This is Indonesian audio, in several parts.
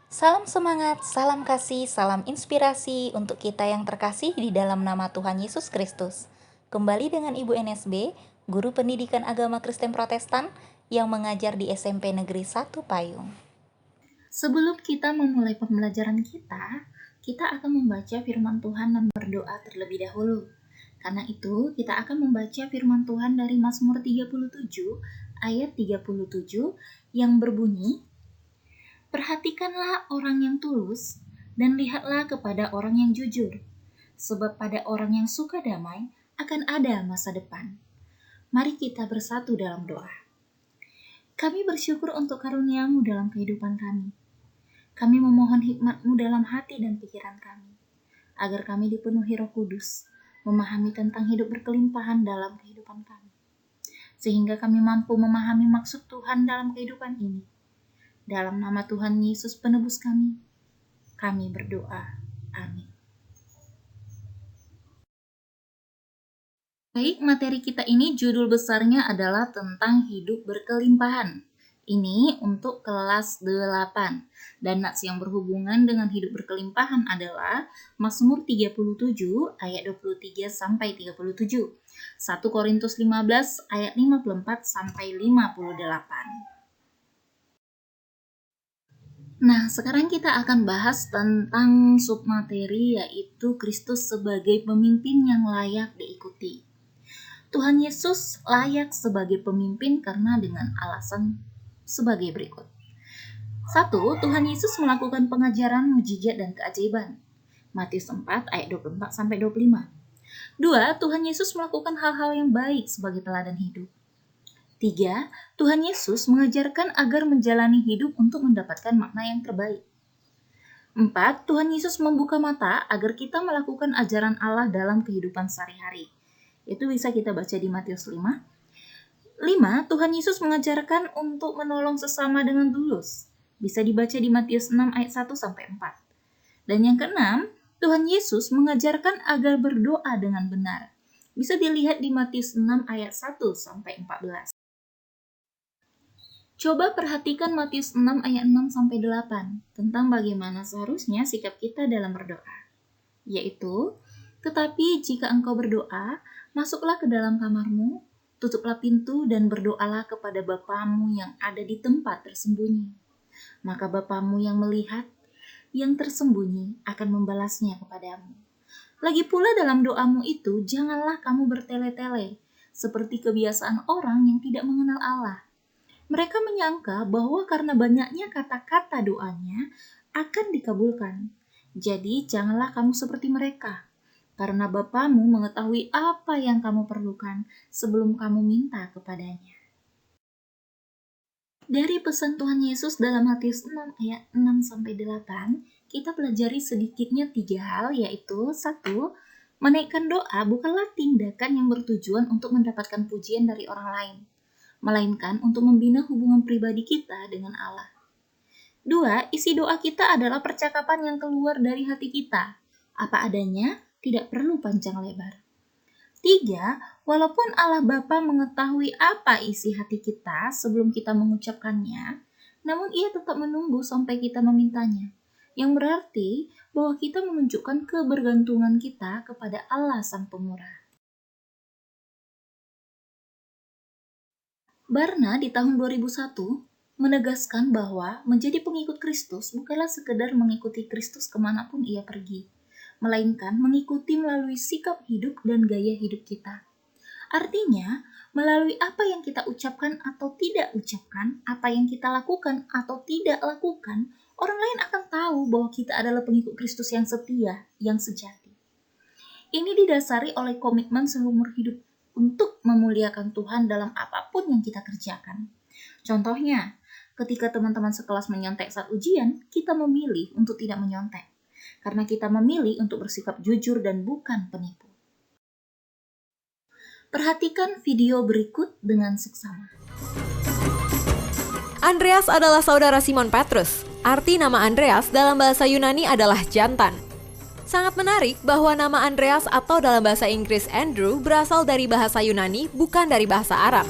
Salam semangat, salam kasih, salam inspirasi untuk kita yang terkasih di dalam nama Tuhan Yesus Kristus. Kembali dengan Ibu NSB, Guru Pendidikan Agama Kristen Protestan yang mengajar di SMP Negeri 1 Payung. Sebelum kita memulai pembelajaran kita akan membaca firman Tuhan dan berdoa terlebih dahulu. Karena itu, kita akan membaca firman Tuhan dari Mazmur 37 ayat 37 yang berbunyi, "Perhatikanlah orang yang tulus dan lihatlah kepada orang yang jujur, sebab pada orang yang suka damai akan ada masa depan." Mari kita bersatu dalam doa. Kami bersyukur untuk karunia-Mu dalam kehidupan kami. Kami memohon hikmat-Mu dalam hati dan pikiran kami, agar kami dipenuhi Roh Kudus, memahami tentang hidup berkelimpahan dalam kehidupan kami, sehingga kami mampu memahami maksud Tuhan dalam kehidupan ini. Dalam nama Tuhan Yesus penebus kami berdoa. Amin. Baik, materi kita ini judul besarnya adalah tentang hidup berkelimpahan. Ini untuk kelas 8. Dan nats yang berhubungan dengan hidup berkelimpahan adalah Mazmur 37 ayat 23 sampai 37. 1 Korintus 15 ayat 54 sampai 58. Nah, sekarang kita akan bahas tentang submateri, yaitu Kristus sebagai pemimpin yang layak diikuti. Tuhan Yesus layak sebagai pemimpin karena dengan alasan sebagai berikut. 1. Tuhan Yesus melakukan pengajaran, mujizat, dan keajaiban. Matius 4 ayat 24 sampai 25. 2. Tuhan Yesus melakukan hal-hal yang baik sebagai teladan hidup. 3. Tuhan Yesus mengajarkan agar menjalani hidup untuk mendapatkan makna yang terbaik. 4. Tuhan Yesus membuka mata agar kita melakukan ajaran Allah dalam kehidupan sehari-hari. Itu bisa kita baca di Matius 5. 5. Tuhan Yesus mengajarkan untuk menolong sesama dengan tulus. Bisa dibaca di Matius 6 ayat 1 sampai 4. Dan yang keenam, Tuhan Yesus mengajarkan agar berdoa dengan benar. Bisa dilihat di Matius 6 ayat 1 sampai 14. Coba perhatikan Matius 6 ayat 6 sampai 8 tentang bagaimana seharusnya sikap kita dalam berdoa. Yaitu, "Tetapi jika engkau berdoa, masuklah ke dalam kamarmu, tutuplah pintu dan berdoalah kepada Bapamu yang ada di tempat tersembunyi. Maka Bapamu yang melihat yang tersembunyi akan membalasnya kepadamu. Lagi pula dalam doamu itu, janganlah kamu bertele-tele, seperti kebiasaan orang yang tidak mengenal Allah. Mereka menyangka bahwa karena banyaknya kata-kata doanya akan dikabulkan. Jadi janganlah kamu seperti mereka, karena Bapamu mengetahui apa yang kamu perlukan sebelum kamu minta kepadanya." Dari pesan Tuhan Yesus dalam Matius 6 ayat 6 sampai 8, kita pelajari sedikitnya 3 hal, yaitu 1. Menaikkan doa bukanlah tindakan yang bertujuan untuk mendapatkan pujian dari orang lain, melainkan untuk membina hubungan pribadi kita dengan Allah. 2. Isi doa kita adalah percakapan yang keluar dari hati kita, apa adanya, tidak perlu panjang lebar. 3. Walaupun Allah Bapa mengetahui apa isi hati kita sebelum kita mengucapkannya, namun Ia tetap menunggu sampai kita memintanya, yang berarti bahwa kita menunjukkan kebergantungan kita kepada Allah Sang Pemurah. Barna di tahun 2001 menegaskan bahwa menjadi pengikut Kristus bukanlah sekedar mengikuti Kristus kemanapun Ia pergi, melainkan mengikuti melalui sikap hidup dan gaya hidup kita. Artinya, melalui apa yang kita ucapkan atau tidak ucapkan, apa yang kita lakukan atau tidak lakukan, orang lain akan tahu bahwa kita adalah pengikut Kristus yang setia, yang sejati. Ini didasari oleh komitmen seumur hidup untuk memuliakan Tuhan dalam apapun yang kita kerjakan. Contohnya, ketika teman-teman sekelas menyontek saat ujian, kita memilih untuk tidak menyontek, karena kita memilih untuk bersikap jujur dan bukan penipu. Perhatikan video berikut dengan seksama. Andreas adalah saudara Simon Petrus. Arti nama Andreas dalam bahasa Yunani adalah jantan. Sangat menarik bahwa nama Andreas atau dalam bahasa Inggris Andrew berasal dari bahasa Yunani, bukan dari bahasa Arab.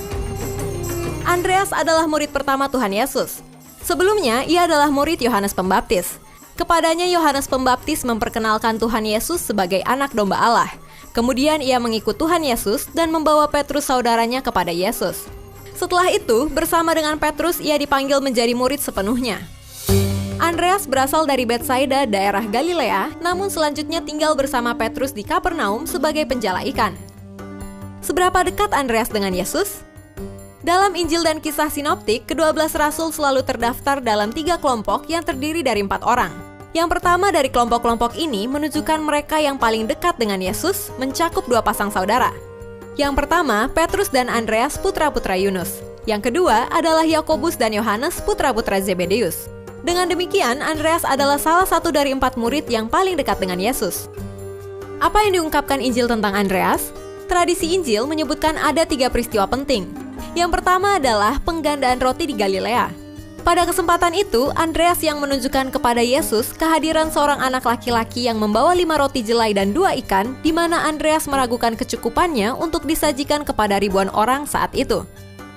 Andreas adalah murid pertama Tuhan Yesus. Sebelumnya, ia adalah murid Yohanes Pembaptis. Kepadanya Yohanes Pembaptis memperkenalkan Tuhan Yesus sebagai anak domba Allah. Kemudian ia mengikut Tuhan Yesus dan membawa Petrus saudaranya kepada Yesus. Setelah itu, bersama dengan Petrus ia dipanggil menjadi murid sepenuhnya. Andreas berasal dari Betsaida, daerah Galilea, namun selanjutnya tinggal bersama Petrus di Kapernaum sebagai penjala ikan. Seberapa dekat Andreas dengan Yesus? Dalam Injil dan Kisah Sinoptik, ke-12 Rasul selalu terdaftar dalam 3 kelompok yang terdiri dari 4 orang. Yang pertama dari kelompok-kelompok ini menunjukkan mereka yang paling dekat dengan Yesus, mencakup 2 pasang saudara. Yang pertama, Petrus dan Andreas, putra-putra Yunus. Yang kedua adalah Yakobus dan Yohanes, putra-putra Zebedeus. Dengan demikian, Andreas adalah salah satu dari 4 murid yang paling dekat dengan Yesus. Apa yang diungkapkan Injil tentang Andreas? Tradisi Injil menyebutkan ada 3 peristiwa penting. Yang pertama adalah penggandaan roti di Galilea. Pada kesempatan itu, Andreas yang menunjukkan kepada Yesus kehadiran seorang anak laki-laki yang membawa 5 roti jelai dan 2 ikan, di mana Andreas meragukan kecukupannya untuk disajikan kepada ribuan orang saat itu.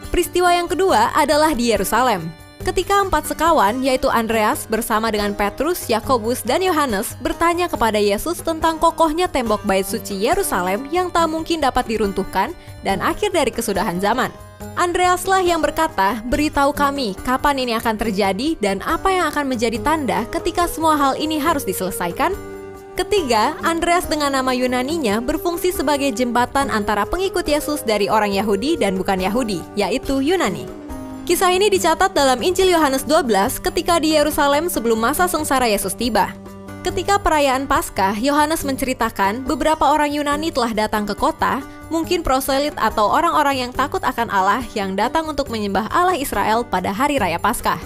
Peristiwa yang kedua adalah di Yerusalem. Ketika 4 sekawan, yaitu Andreas bersama dengan Petrus, Yakobus, dan Yohanes bertanya kepada Yesus tentang kokohnya tembok bait suci Yerusalem yang tak mungkin dapat diruntuhkan dan akhir dari kesudahan zaman. Andreaslah yang berkata, "Beritahu kami kapan ini akan terjadi dan apa yang akan menjadi tanda ketika semua hal ini harus diselesaikan?" Ketiga, Andreas dengan nama Yunaninya berfungsi sebagai jembatan antara pengikut Yesus dari orang Yahudi dan bukan Yahudi, yaitu Yunani. Kisah ini dicatat dalam Injil Yohanes 12 ketika di Yerusalem sebelum masa sengsara Yesus tiba. Ketika perayaan Paskah, Yohanes menceritakan beberapa orang Yunani telah datang ke kota, mungkin proselit atau orang-orang yang takut akan Allah yang datang untuk menyembah Allah Israel pada hari raya Paskah.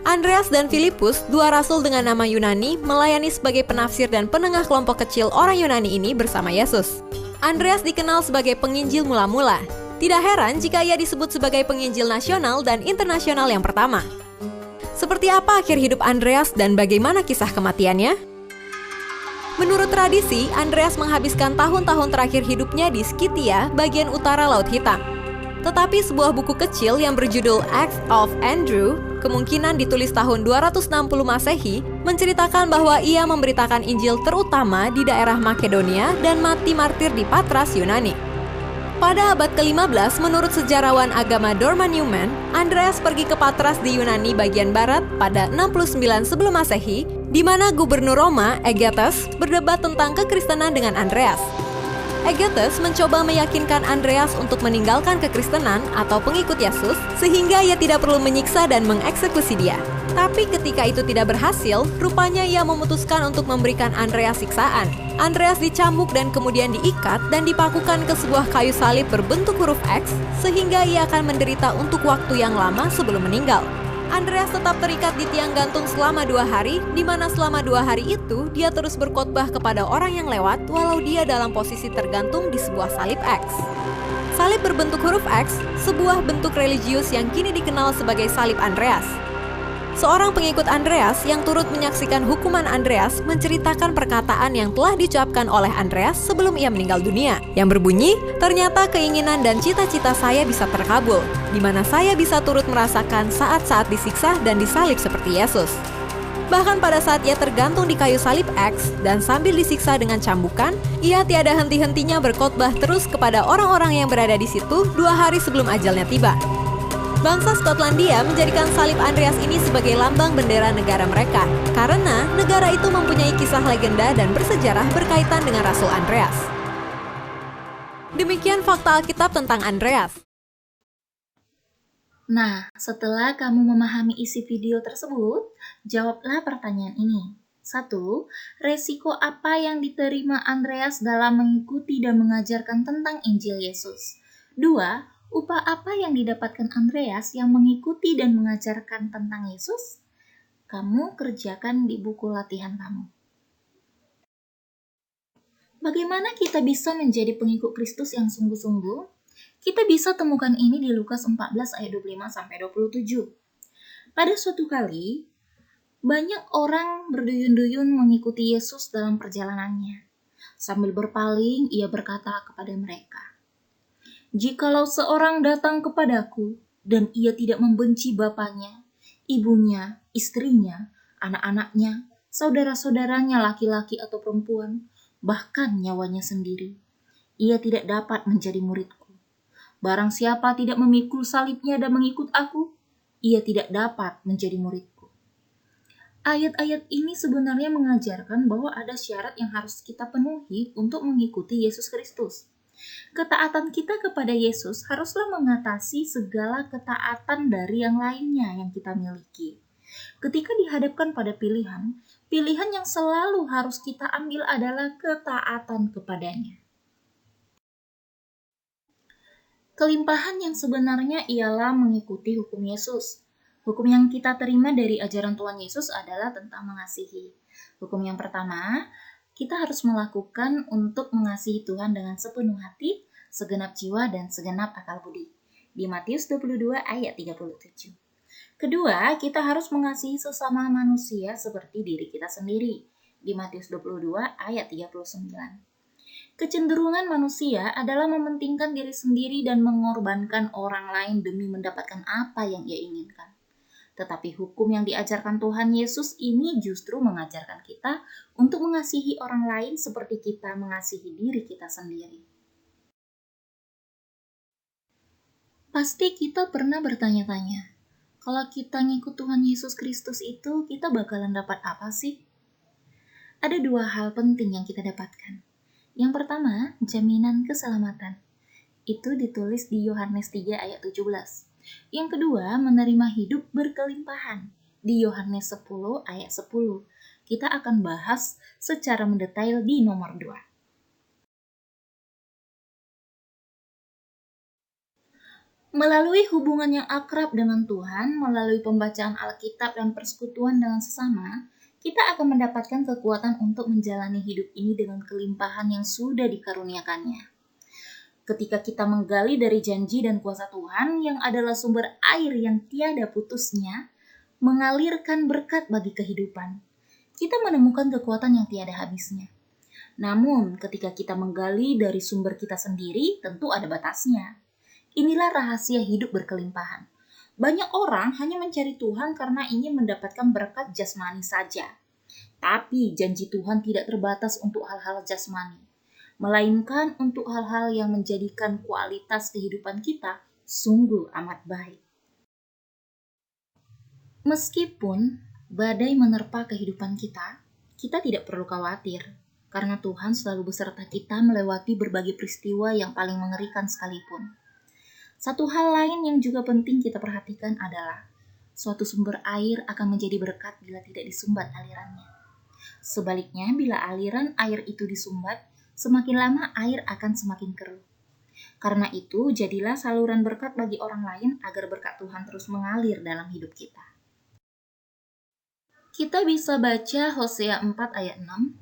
Andreas dan Filipus, 2 rasul dengan nama Yunani, melayani sebagai penafsir dan penengah kelompok kecil orang Yunani ini bersama Yesus. Andreas dikenal sebagai penginjil mula-mula. Tidak heran jika ia disebut sebagai penginjil nasional dan internasional yang pertama. Seperti apa akhir hidup Andreas dan bagaimana kisah kematiannya? Menurut tradisi, Andreas menghabiskan tahun-tahun terakhir hidupnya di Skythia, bagian utara Laut Hitam. Tetapi sebuah buku kecil yang berjudul Acts of Andrew, kemungkinan ditulis tahun 260 Masehi, menceritakan bahwa ia memberitakan Injil terutama di daerah Makedonia dan mati martir di Patras, Yunani. Pada abad ke-15, menurut sejarawan agama Dorman Newman, Andreas pergi ke Patras di Yunani bagian barat pada 69 sebelum Masehi, di mana gubernur Roma, Aegeates, berdebat tentang kekristenan dengan Andreas. Aegeates mencoba meyakinkan Andreas untuk meninggalkan kekristenan atau pengikut Yesus, sehingga ia tidak perlu menyiksa dan mengeksekusi dia. Tapi ketika itu tidak berhasil, rupanya ia memutuskan untuk memberikan Andreas siksaan. Andreas dicambuk dan kemudian diikat dan dipakukan ke sebuah kayu salib berbentuk huruf X, sehingga ia akan menderita untuk waktu yang lama sebelum meninggal. Andreas tetap terikat di tiang gantung selama 2 hari, di mana selama 2 hari itu dia terus berkhotbah kepada orang yang lewat walau dia dalam posisi tergantung di sebuah salib X. Salib berbentuk huruf X, sebuah bentuk religius yang kini dikenal sebagai salib Andreas. Seorang pengikut Andreas yang turut menyaksikan hukuman Andreas menceritakan perkataan yang telah diucapkan oleh Andreas sebelum ia meninggal dunia, yang berbunyi, "Ternyata keinginan dan cita-cita saya bisa terkabul, di mana saya bisa turut merasakan saat-saat disiksa dan disalib seperti Yesus." Bahkan pada saat ia tergantung di kayu salib X dan sambil disiksa dengan cambukan, ia tiada henti-hentinya berkhotbah terus kepada orang-orang yang berada di situ 2 hari sebelum ajalnya tiba. Bangsa Skotlandia menjadikan salib Andreas ini sebagai lambang bendera negara mereka, karena negara itu mempunyai kisah legenda dan bersejarah berkaitan dengan Rasul Andreas. Demikian fakta Alkitab tentang Andreas. Nah, setelah kamu memahami isi video tersebut, jawablah pertanyaan ini. 1. Resiko apa yang diterima Andreas dalam mengikuti dan mengajarkan tentang Injil Yesus? 2. Upah apa yang didapatkan Andreas yang mengikuti dan mengajarkan tentang Yesus? Kamu kerjakan di buku latihan kamu. Bagaimana kita bisa menjadi pengikut Kristus yang sungguh-sungguh? Kita bisa temukan ini di Lukas 14 ayat 25-27. Pada suatu kali, banyak orang berduyun-duyun mengikuti Yesus dalam perjalanannya. Sambil berpaling, ia berkata kepada mereka, "Jikalau seorang datang kepadaku dan ia tidak membenci bapaknya, ibunya, istrinya, anak-anaknya, saudara-saudaranya laki-laki atau perempuan, bahkan nyawanya sendiri. Ia tidak dapat menjadi muridku. Barang siapa tidak memikul salibnya dan mengikut aku, ia tidak dapat menjadi muridku. Ayat-ayat ini sebenarnya mengajarkan bahwa ada syarat yang harus kita penuhi untuk mengikuti Yesus Kristus. Ketaatan kita kepada Yesus haruslah mengatasi segala ketaatan dari yang lainnya yang kita miliki. Ketika dihadapkan pada pilihan yang selalu harus kita ambil adalah ketaatan kepadanya. Kelimpahan yang sebenarnya ialah mengikuti hukum Yesus. Hukum yang kita terima dari ajaran Tuhan Yesus adalah tentang mengasihi. Hukum yang pertama, kita harus melakukan untuk mengasihi Tuhan dengan sepenuh hati, segenap jiwa, dan segenap akal budi. Di Matius 22 ayat 37. Kedua, kita harus mengasihi sesama manusia seperti diri kita sendiri. Di Matius 22 ayat 39. Kecenderungan manusia adalah mementingkan diri sendiri dan mengorbankan orang lain demi mendapatkan apa yang ia inginkan. Tetapi hukum yang diajarkan Tuhan Yesus ini justru mengajarkan kita untuk mengasihi orang lain seperti kita mengasihi diri kita sendiri. Pasti kita pernah bertanya-tanya, kalau kita ngikut Tuhan Yesus Kristus itu, kita bakalan dapat apa sih? Ada dua hal penting yang kita dapatkan. Yang pertama, jaminan keselamatan. Itu ditulis di Yohanes 3 ayat 17. Yang kedua, menerima hidup berkelimpahan. Di Yohanes 10 ayat 10. Kita akan bahas secara mendetail di nomor 2. Melalui hubungan yang akrab dengan Tuhan, melalui pembacaan Alkitab dan persekutuan dengan sesama, kita akan mendapatkan kekuatan untuk menjalani hidup ini dengan kelimpahan yang sudah dikaruniakannya. Ketika kita menggali dari janji dan kuasa Tuhan yang adalah sumber air yang tiada putusnya, mengalirkan berkat bagi kehidupan, kita menemukan kekuatan yang tiada habisnya. Namun, ketika kita menggali dari sumber kita sendiri, tentu ada batasnya. Inilah rahasia hidup berkelimpahan. Banyak orang hanya mencari Tuhan karena ingin mendapatkan berkat jasmani saja. Tapi janji Tuhan tidak terbatas untuk hal-hal jasmani, melainkan untuk hal-hal yang menjadikan kualitas kehidupan kita sungguh amat baik. Meskipun badai menerpa kehidupan kita, kita tidak perlu khawatir, karena Tuhan selalu beserta kita melewati berbagai peristiwa yang paling mengerikan sekalipun. Satu hal lain yang juga penting kita perhatikan adalah suatu sumber air akan menjadi berkat bila tidak disumbat alirannya. Sebaliknya, bila aliran air itu disumbat, semakin lama air akan semakin keruh. Karena itu, jadilah saluran berkat bagi orang lain agar berkat Tuhan terus mengalir dalam hidup kita. Kita bisa baca Hosea 4 ayat 6.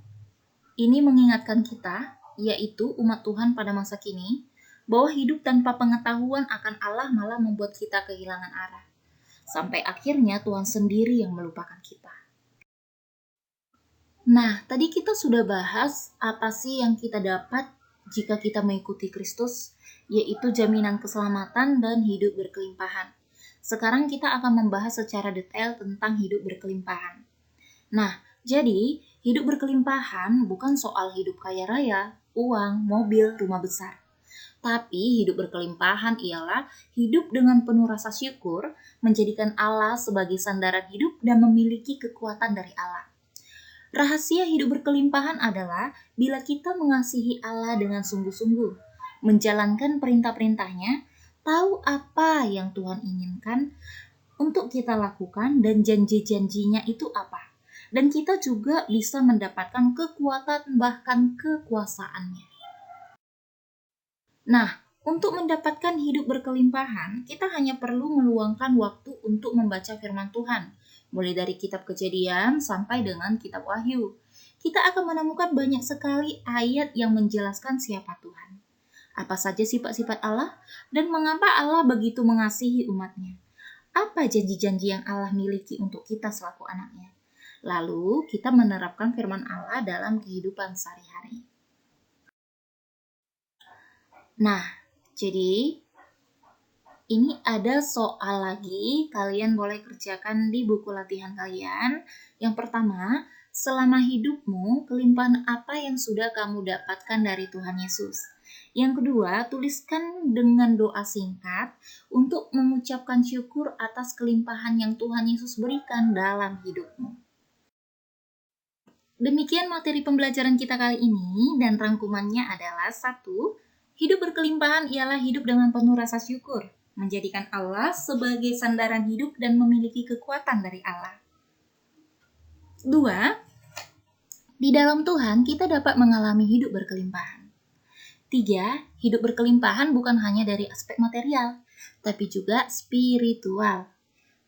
Ini mengingatkan kita, yaitu umat Tuhan pada masa kini, bahwa hidup tanpa pengetahuan akan Allah malah membuat kita kehilangan arah. Sampai akhirnya Tuhan sendiri yang melupakan kita. Nah, tadi kita sudah bahas apa sih yang kita dapat jika kita mengikuti Kristus, yaitu jaminan keselamatan dan hidup berkelimpahan. Sekarang kita akan membahas secara detail tentang hidup berkelimpahan. Nah, jadi hidup berkelimpahan bukan soal hidup kaya raya, uang, mobil, rumah besar. Tapi hidup berkelimpahan ialah hidup dengan penuh rasa syukur, menjadikan Allah sebagai sandaran hidup dan memiliki kekuatan dari Allah. Rahasia hidup berkelimpahan adalah bila kita mengasihi Allah dengan sungguh-sungguh, menjalankan perintah-perintahnya, tahu apa yang Tuhan inginkan untuk kita lakukan dan janji-janjinya itu apa. Dan kita juga bisa mendapatkan kekuatan bahkan kekuasaannya. Nah, untuk mendapatkan hidup berkelimpahan, kita hanya perlu meluangkan waktu untuk membaca firman Tuhan, mulai dari kitab Kejadian sampai dengan kitab Wahyu. Kita akan menemukan banyak sekali ayat yang menjelaskan siapa Tuhan, apa saja sifat-sifat Allah, dan mengapa Allah begitu mengasihi umatnya. Apa janji-janji yang Allah miliki untuk kita selaku anaknya. Lalu kita menerapkan firman Allah dalam kehidupan sehari-hari. Nah, jadi Ini ada soal lagi, kalian boleh kerjakan di buku latihan kalian. Yang pertama, selama hidupmu, kelimpahan apa yang sudah kamu dapatkan dari Tuhan Yesus? Yang kedua, tuliskan dengan doa singkat untuk mengucapkan syukur atas kelimpahan yang Tuhan Yesus berikan dalam hidupmu. Demikian materi pembelajaran kita kali ini, dan rangkumannya adalah 1. Hidup berkelimpahan ialah hidup dengan penuh rasa syukur, menjadikan Allah sebagai sandaran hidup dan memiliki kekuatan dari Allah. 2. Di dalam Tuhan kita dapat mengalami hidup berkelimpahan. 3. Hidup berkelimpahan bukan hanya dari aspek material, tapi juga spiritual.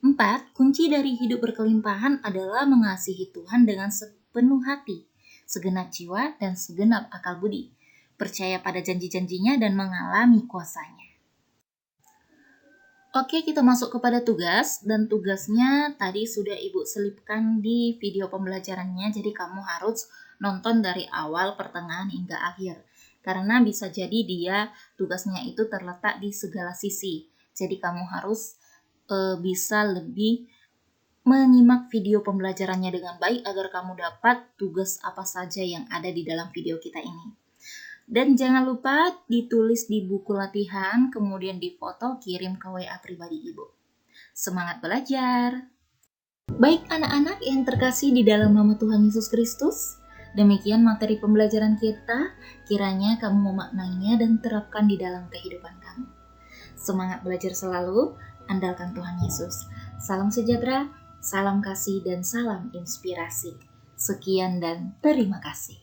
4. Kunci dari hidup berkelimpahan adalah mengasihi Tuhan dengan sepenuh hati, segenap jiwa, dan segenap akal budi, percaya pada janji-janjinya dan mengalami kuasanya. Oke, kita masuk kepada tugas, dan tugasnya tadi sudah Ibu selipkan di video pembelajarannya, jadi kamu harus nonton dari awal, pertengahan, hingga akhir. Karena bisa jadi dia tugasnya itu terletak di segala sisi, jadi kamu harus bisa lebih menyimak video pembelajarannya dengan baik agar kamu dapat tugas apa saja yang ada di dalam video kita ini. Dan jangan lupa ditulis di buku latihan, kemudian difoto, kirim ke WA pribadi Ibu. Semangat belajar! Baik anak-anak yang terkasih di dalam nama Tuhan Yesus Kristus, demikian materi pembelajaran kita, kiranya kamu memaknainya dan terapkan di dalam kehidupan kamu. Semangat belajar selalu, andalkan Tuhan Yesus. Salam sejahtera, salam kasih, dan salam inspirasi. Sekian dan terima kasih.